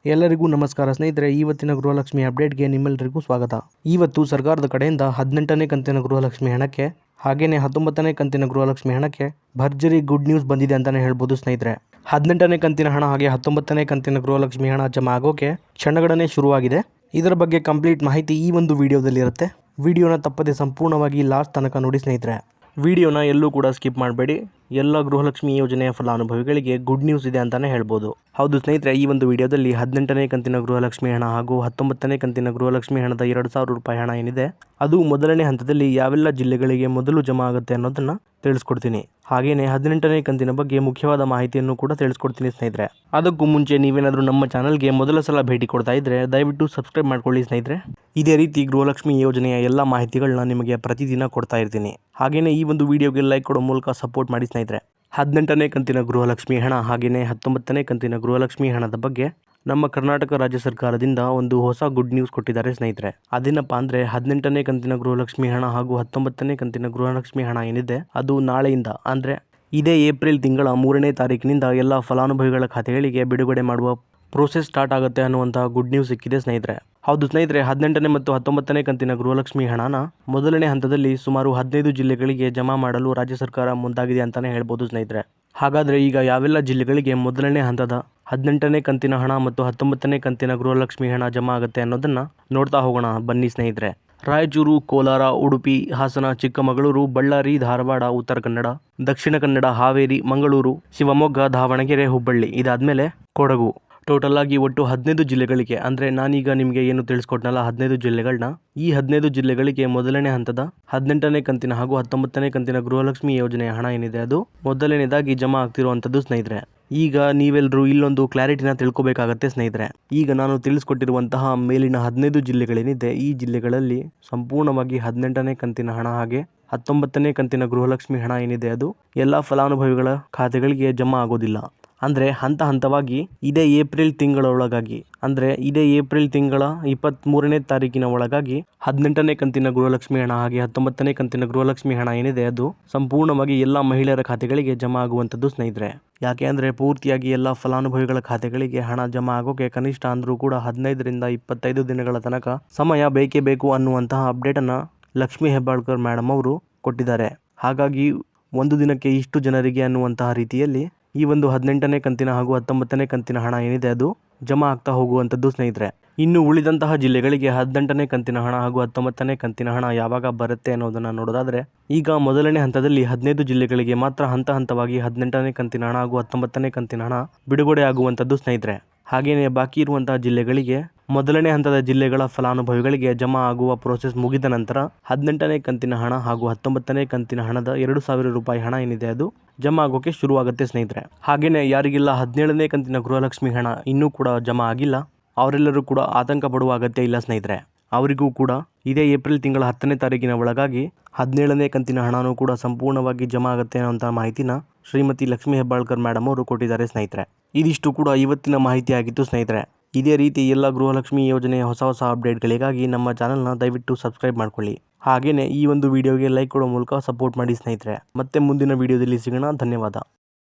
ಎಲ್ಲರಿಗೂ ನಮಸ್ಕಾರ ಸ್ನೇಹಿತರೆ, ಇವತ್ತಿನ ಗೃಹಲಕ್ಷ್ಮಿ ಅಪ್ಡೇಟ್ಗೆ ನಿಮ್ಮೆಲ್ಲರಿಗೂ ಸ್ವಾಗತ. ಇವತ್ತು ಸರ್ಕಾರದ ಕಡೆಯಿಂದ 18ನೇ ಕಂತಿನ ಗೃಹಲಕ್ಷ್ಮಿ ಹಣಕ್ಕೆ ಹಾಗೇನೆ 19ನೇ ಕಂತಿನ ಗೃಹಲಕ್ಷ್ಮಿ ಹಣಕ್ಕೆ ಭರ್ಜರಿ ಗುಡ್ ನ್ಯೂಸ್ ಬಂದಿದೆ ಅಂತಾನೆ ಹೇಳ್ಬೋದು ಸ್ನೇಹಿತರೆ. 18ನೇ ಕಂತಿನ ಹಣ ಹಾಗೆ 19ನೇ ಕಂತಿನ ಗೃಹಲಕ್ಷ್ಮಿ ಹಣ ಜಮಾ ಆಗೋಕೆ ಕ್ಷಣಗಣನೆ ಶುರುವಾಗಿದೆ. ಇದರ ಬಗ್ಗೆ ಕಂಪ್ಲೀಟ್ ಮಾಹಿತಿ ಈ ಒಂದು ವಿಡಿಯೋದಲ್ಲಿ ಇರುತ್ತೆ. ವಿಡಿಯೋನ ತಪ್ಪದೆ ಸಂಪೂರ್ಣವಾಗಿ ಲಾಸ್ಟ್ ತನಕ ನೋಡಿ ಸ್ನೇಹಿತರೆ. ವಿಡಿಯೋನ ಎಲ್ಲೂ ಕೂಡ ಸ್ಕಿಪ್ ಮಾಡಬೇಡಿ. ಎಲ್ಲ ಗೃಹಲಕ್ಷ್ಮಿ ಯೋಜನೆಯ ಫಲಾನುಭವಿಗಳಿಗೆ ಗುಡ್ ನ್ಯೂಸ್ ಇದೆ ಅಂತಾನೆ ಹೇಳ್ಬೋದು. ಹೌದು ಸ್ನೇಹಿತರೆ, ಈ ಒಂದು ವಿಡಿಯೋದಲ್ಲಿ 18ನೇ ಕಂತಿನ ಗೃಹಲಕ್ಷ್ಮಿ ಹಣ ಹಾಗೂ 19ನೇ ಕಂತಿನ ಗೃಹಲಕ್ಷ್ಮಿ ಹಣದ 2,000 ರೂಪಾಯಿ ಹಣ ಏನಿದೆ ಅದು ಮೊದಲನೇ ಹಂತದಲ್ಲಿ ಯಾವೆಲ್ಲ ಜಿಲ್ಲೆಗಳಿಗೆ ಮೊದಲು ಜಮಾ ಆಗುತ್ತೆ ಅನ್ನೋದನ್ನ ತಿಳಿಸ್ಕೊಡ್ತೀನಿ. ಹಾಗೇನೆ 18ನೇ ಕಂತಿನ ಬಗ್ಗೆ ಮುಖ್ಯವಾದ ಮಾಹಿತಿಯನ್ನು ಕೂಡ ತಿಳಿಸ್ಕೊಡ್ತೀನಿ ಸ್ನೇಹಿತರೆ. ಅದಕ್ಕೂ ಮುಂಚೆ ನೀವೇನಾದರೂ ನಮ್ಮ ಚಾನಲ್ಗೆ ಮೊದಲ ಸಲ ಭೇಟಿ ಕೊಡ್ತಾ ಇದ್ರೆ ದಯವಿಟ್ಟು ಸಬ್ಸ್ಕ್ರೈಬ್ ಮಾಡ್ಕೊಳ್ಳಿ ಸ್ನೇಹಿತರೆ. ಇದೇ ರೀತಿ ಗೃಹಲಕ್ಷ್ಮಿ ಯೋಜನೆಯ ಎಲ್ಲ ಮಾಹಿತಿಗಳನ್ನ ನಿಮಗೆ ಪ್ರತಿದಿನ ಕೊಡ್ತಾ ಇರ್ತೀನಿ. ಹಾಗೇನೆ ಈ ಒಂದು ವಿಡಿಯೋಗೆ ಲೈಕ್ ಕೊಡೋ ಮೂಲಕ ಸಪೋರ್ಟ್ ಮಾಡಿ ಸ್ನೇಹಿತರೆ. 18ನೇ ಕಂತಿನ ಗೃಹಲಕ್ಷ್ಮಿ ಹಣ ಹಾಗೆಯೇ 19ನೇ ಕಂತಿನ ಗೃಹಲಕ್ಷ್ಮಿ ಹಣದ ಬಗ್ಗೆ ನಮ್ಮ ಕರ್ನಾಟಕ ರಾಜ್ಯ ಸರ್ಕಾರದಿಂದ ಒಂದು ಹೊಸ ಗುಡ್ ನ್ಯೂಸ್ ಕೊಟ್ಟಿದ್ದಾರೆ ಸ್ನೇಹಿತರೆ. ಅದೇನಪ್ಪ ಅಂದರೆ 18ನೇ ಕಂತಿನ ಗೃಹಲಕ್ಷ್ಮಿ ಹಣ ಹಾಗೂ 19ನೇ ಕಂತಿನ ಗೃಹಲಕ್ಷ್ಮಿ ಹಣ ಏನಿದೆ ಅದು ನಾಳೆಯಿಂದ ಅಂದರೆ ಇದೇ ಏಪ್ರಿಲ್ ತಿಂಗಳ 3ನೇ ತಾರೀಕಿನಿಂದ ಎಲ್ಲ ಫಲಾನುಭವಿಗಳ ಖಾತೆಗಳಿಗೆ ಬಿಡುಗಡೆ ಮಾಡುವ ಪ್ರೋಸೆಸ್ ಸ್ಟಾರ್ಟ್ ಆಗುತ್ತೆ ಅನ್ನುವಂಥ ಗುಡ್ ನ್ಯೂಸ್ ಸಿಕ್ಕಿದೆ ಸ್ನೇಹಿತರೆ. ಹೌದು ಸ್ನೇಹಿತರೆ, 18ನೇ ಮತ್ತು 19ನೇ ಕಂತಿನ ಗೃಹಲಕ್ಷ್ಮಿ ಹಣನ ಮೊದಲನೇ ಹಂತದಲ್ಲಿ ಸುಮಾರು 15 ಜಿಲ್ಲೆಗಳಿಗೆ ಜಮಾ ಮಾಡಲು ರಾಜ್ಯ ಸರ್ಕಾರ ಮುಂದಾಗಿದೆ ಅಂತಾನೆ ಹೇಳ್ಬೋದು ಸ್ನೇಹಿತರೆ. ಹಾಗಾದರೆ ಈಗ ಯಾವೆಲ್ಲ ಜಿಲ್ಲೆಗಳಿಗೆ ಮೊದಲನೇ ಹಂತದ 18ನೇ ಕಂತಿನ ಹಣ ಮತ್ತು 19ನೇ ಕಂತಿನ ಗೃಹಲಕ್ಷ್ಮಿ ಹಣ ಜಮಾ ಆಗುತ್ತೆ ಅನ್ನೋದನ್ನ ನೋಡ್ತಾ ಹೋಗೋಣ ಬನ್ನಿ ಸ್ನೇಹಿತರೆ. ರಾಯಚೂರು, ಕೋಲಾರ, ಉಡುಪಿ, ಹಾಸನ, ಚಿಕ್ಕಮಗಳೂರು, ಬಳ್ಳಾರಿ, ಧಾರವಾಡ, ಉತ್ತರ ಕನ್ನಡ, ದಕ್ಷಿಣ ಕನ್ನಡ, ಹಾವೇರಿ, ಮಂಗಳೂರು, ಶಿವಮೊಗ್ಗ, ದಾವಣಗೆರೆ, ಹುಬ್ಬಳ್ಳಿ, ಇದಾದ್ಮೇಲೆ ಕೊಡಗು. ಟೋಟಲ್ ಆಗಿ ಒಟ್ಟು 15 ಜಿಲ್ಲೆಗಳಿಗೆ, ಅಂದರೆ ನಾನೀಗ ನಿಮಗೆ ಏನು ತಿಳಿಸ್ಕೊಟ್ನಲ್ಲ 15 ಜಿಲ್ಲೆಗಳನ್ನ, ಈ 15 ಜಿಲ್ಲೆಗಳಿಗೆ ಮೊದಲನೇ ಹಂತದ 18ನೇ ಕಂತಿನ ಹಾಗೂ 19ನೇ ಕಂತಿನ ಗೃಹಲಕ್ಷ್ಮಿ ಯೋಜನೆಯ ಹಣ ಏನಿದೆ ಅದು ಮೊದಲನೇದಾಗಿ ಜಮಾ ಆಗ್ತಿರುವಂಥದ್ದು ಸ್ನೇಹಿತರೆ. ಈಗ ನೀವೆಲ್ಲರೂ ಇಲ್ಲೊಂದು ಕ್ಲಾರಿಟಿನ ತಿಳ್ಕೊಬೇಕಾಗತ್ತೆ ಸ್ನೇಹಿತರೆ. ಈಗ ನಾನು ತಿಳಿಸ್ಕೊಟ್ಟಿರುವಂತಹ ಮೇಲಿನ 15 ಜಿಲ್ಲೆಗಳೇನಿದೆ ಈ ಜಿಲ್ಲೆಗಳಲ್ಲಿ ಸಂಪೂರ್ಣವಾಗಿ 18ನೇ ಕಂತಿನ ಹಣ ಹಾಗೆ 19ನೇ ಕಂತಿನ ಗೃಹಲಕ್ಷ್ಮಿ ಹಣ ಏನಿದೆ ಅದು ಎಲ್ಲ ಫಲಾನುಭವಿಗಳ ಖಾತೆಗಳಿಗೆ ಜಮಾ ಆಗೋದಿಲ್ಲ. ಅಂದರೆ ಹಂತ ಹಂತವಾಗಿ ಇದೇ ಏಪ್ರಿಲ್ ತಿಂಗಳ ಒಳಗಾಗಿ, ಅಂದರೆ ಇದೇ ಏಪ್ರಿಲ್ ತಿಂಗಳ 23ನೇ ತಾರೀಕಿನ ಒಳಗಾಗಿ 18ನೇ ಕಂತಿನ ಗೃಹಲಕ್ಷ್ಮಿ ಹಣ ಹಾಗೆ 19ನೇ ಕಂತಿನ ಗೃಹಲಕ್ಷ್ಮಿ ಹಣ ಏನಿದೆ ಅದು ಸಂಪೂರ್ಣವಾಗಿ ಎಲ್ಲ ಮಹಿಳೆಯರ ಖಾತೆಗಳಿಗೆ ಜಮಾ ಆಗುವಂಥದ್ದು ಸ್ನೇಹಿತರೆ. ಯಾಕೆ ಅಂದರೆ ಪೂರ್ತಿಯಾಗಿ ಎಲ್ಲ ಫಲಾನುಭವಿಗಳ ಖಾತೆಗಳಿಗೆ ಹಣ ಜಮಾ ಆಗೋಕೆ ಕನಿಷ್ಠ ಅಂದರೂ ಕೂಡ 15ರಿಂದ 25 ದಿನಗಳ ತನಕ ಸಮಯ ಬೇಕೇ ಬೇಕು ಅನ್ನುವಂತಹ ಅಪ್ಡೇಟನ್ನು ಲಕ್ಷ್ಮೀ ಹೆಬ್ಬಾಳ್ಕರ್ ಮೇಡಮ್ ಅವರು ಕೊಟ್ಟಿದ್ದಾರೆ. ಹಾಗಾಗಿ ಒಂದು ದಿನಕ್ಕೆ ಇಷ್ಟು ಜನರಿಗೆ ಅನ್ನುವಂತಹ ರೀತಿಯಲ್ಲಿ ಈ ಒಂದು 18ನೇ ಕಂತಿನ ಹಾಗೂ 19ನೇ ಕಂತಿನ ಹಣ ಏನಿದೆ ಅದು ಜಮಾ ಆಗ್ತಾ ಹೋಗುವಂಥದ್ದು ಸ್ನೇಹಿತರೆ. ಇನ್ನು ಉಳಿದಂತಹ ಜಿಲ್ಲೆಗಳಿಗೆ 18ನೇ ಕಂತಿನ ಹಣ ಹಾಗೂ 19ನೇ ಕಂತಿನ ಹಣ ಯಾವಾಗ ಬರುತ್ತೆ ಅನ್ನೋದನ್ನು ನೋಡೋದಾದರೆ ಈಗ ಮೊದಲನೇ ಹಂತದಲ್ಲಿ 15 ಜಿಲ್ಲೆಗಳಿಗೆ ಮಾತ್ರ ಹಂತ ಹಂತವಾಗಿ 18ನೇ ಕಂತಿನ ಹಣ ಹಾಗೂ 19ನೇ ಕಂತಿನ ಹಣ ಬಿಡುಗಡೆ ಆಗುವಂಥದ್ದು ಸ್ನೇಹಿತರೆ. ಹಾಗೆಯೇ ಬಾಕಿ ಇರುವಂತಹ ಜಿಲ್ಲೆಗಳಿಗೆ ಮೊದಲನೇ ಹಂತದ ಜಿಲ್ಲೆಗಳ ಫಲಾನುಭವಿಗಳಿಗೆ ಜಮಾ ಆಗುವ ಪ್ರೋಸೆಸ್ ಮುಗಿದ ನಂತರ 18ನೇ ಕಂತಿನ ಹಣ ಹಾಗೂ 19ನೇ ಕಂತಿನ ಹಣದ 2,000 ರೂಪಾಯಿ ಹಣ ಏನಿದೆ ಅದು ಜಮಾ ಆಗೋಕೆ ಶುರುವಾಗುತ್ತೆ ಸ್ನೇಹಿತರೆ. ಹಾಗೆಯೇ ಯಾರಿಗೆಲ್ಲ 17ನೇ ಕಂತಿನ ಗೃಹಲಕ್ಷ್ಮಿ ಹಣ ಇನ್ನೂ ಕೂಡ ಜಮಾ ಆಗಿಲ್ಲ ಅವರೆಲ್ಲರೂ ಕೂಡ ಆತಂಕ ಪಡುವ ಅಗತ್ಯ ಇಲ್ಲ ಸ್ನೇಹಿತರೆ. ಅವರಿಗೂ ಕೂಡ ಇದೇ ಏಪ್ರಿಲ್ ತಿಂಗಳ 10ನೇ ತಾರೀಕಿನ ಒಳಗಾಗಿ 17ನೇ ಕಂತಿನ ಹಣನೂ ಕೂಡ ಸಂಪೂರ್ಣವಾಗಿ ಜಮಾ ಆಗುತ್ತೆ ಅನ್ನೋಂಥ ಮಾಹಿತಿನ ಶ್ರೀಮತಿ ಲಕ್ಷ್ಮೀ ಹೆಬ್ಬಾಳ್ಕರ್ ಮೇಡಮ್ ಅವರು ಕೊಟ್ಟಿದ್ದಾರೆ ಸ್ನೇಹಿತರೆ. ಇದಿಷ್ಟು ಕೂಡ ಇವತ್ತಿನ ಮಾಹಿತಿ ಆಗಿತ್ತು ಸ್ನೇಹಿತರೆ. ಇದೇ ರೀತಿ ಎಲ್ಲ ಗೃಹಲಕ್ಷ್ಮಿ ಯೋಜನೆಯ ಹೊಸ ಅಪ್ಡೇಟ್ಗಳಿಗಾಗಿ ನಮ್ಮ ಚಾನಲ್ನ ದಯವಿಟ್ಟು ಸಬ್ಸ್ಕ್ರೈಬ್ ಮಾಡ್ಕೊಳ್ಳಿ. ಹಾಗೆಯೇ ಈ ಒಂದು ವಿಡಿಯೋಗೆ ಲೈಕ್ ಕೊಡೋ ಮೂಲಕ ಸಪೋರ್ಟ್ ಮಾಡಿ ಸ್ನೇಹಿತರೆ. ಮತ್ತೆ ಮುಂದಿನ ವಿಡಿಯೋದಲ್ಲಿ ಸಿಗೋಣ. ಧನ್ಯವಾದ.